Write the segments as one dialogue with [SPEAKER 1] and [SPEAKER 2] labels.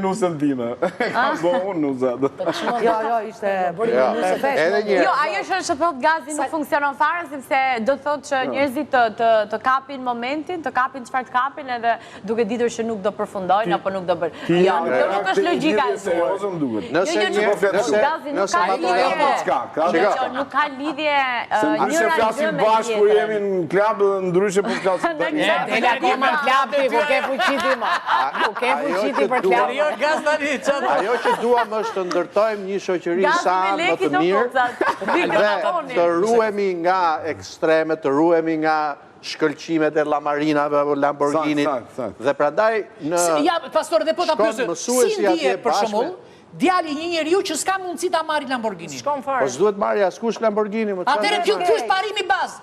[SPEAKER 1] nusën time. Kam bo unë nusët.
[SPEAKER 2] Jo, ishte...
[SPEAKER 3] Jo, ajo që thot gazi nuk funksionon fare, sepse do thot që njerëzit të kapin momentin, të kapin çfarë të kapin, edhe duke ditur që nuk do përfundojnë, apo nuk do bërë. Jo, kjo nuk është logjika e dur. Nuk ka lidhje
[SPEAKER 1] njëra gjë me tjetër. Kur jemi në klab, ndryshe për flasim.
[SPEAKER 2] Dela koma në klab, ku ke fuqiti ma. Ku ke fuqiti për klab.
[SPEAKER 4] Ajo që duam është të ndërtojmë një shoqëri sa më të mirë dhe të ruhemi nga ekstremet, të ruhemi nga shkëlqimet e Lamarinave apo Lamborghinit. Dhe prandaj në
[SPEAKER 5] Ja, pastor, dhe po ta pyesë, si ndihet për shembull djali një njeriu që s'ka mundësi ta marrë Lamborghini?
[SPEAKER 4] Po s'duhet marrë askush Lamborghini.
[SPEAKER 5] Atëherë ky është parimi bazë.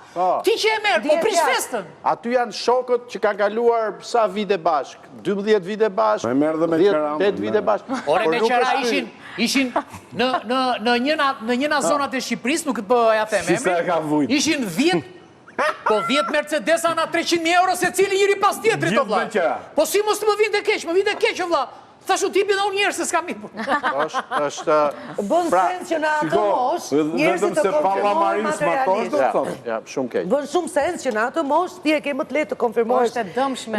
[SPEAKER 5] Ti që e merr, po pris festën.
[SPEAKER 4] Aty janë shokët që kanë kaluar sa vite bashk, 12 vite bashk, 8 vite bashk.
[SPEAKER 5] Ore me qera ishin në njëna zonat e Shqipërisë, nuk po ja them emrin. Ishin 10 Po 10 Mercedesa na 300.000 euro se cili njëri pas tjetrit o vlla. Po si mos të më vinte keq, më vinte keq o vlla. Thashu tipi dhe unë njerë se s'ka mirë.
[SPEAKER 4] Është...
[SPEAKER 2] Bën sens që në atë mosh, njerëzit të konfirmohen materialisht.
[SPEAKER 4] Shumë keq.
[SPEAKER 2] Bën shumë sens që në atë mosh, ti e ke më të lehtë të konfirmosh.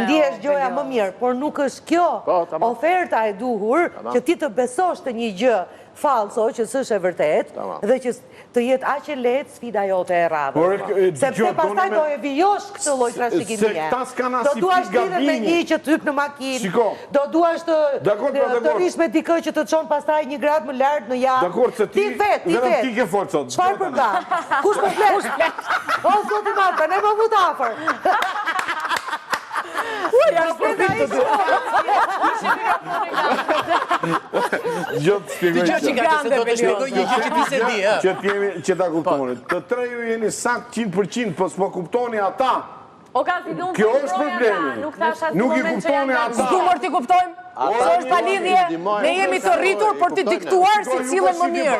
[SPEAKER 2] Ndihesh gjoja më mirë, por nuk është kjo oferta e duhur që ti të besosh të një gjë falso, që s'është e vërtet, dhe që të jetë aq e lehtë sfida jote e radhës. Sepse pastaj do e vijosh këtë lloj trashëgimie. Do duash lidhet me një që të hyp në makinë. Do duash të rish me dikë që të çon pastaj 1 gradë më lart në javë. Ti vetë.
[SPEAKER 1] Vetëm ti ke forcë sot.
[SPEAKER 2] Çfarë po bën? Kush po flet? O zoti Marta, ne më vut afër.
[SPEAKER 1] Që ta kuptoni. Të tre ju jeni sakt 100%, po s'po kuptoni ata. Kjo është problemi. Nuk i kuptoni ata.
[SPEAKER 5] S'duhet t'i kuptojmë. Është pa lidhje. Ne jemi të rritur për t'i diktuar si cilën më mirë.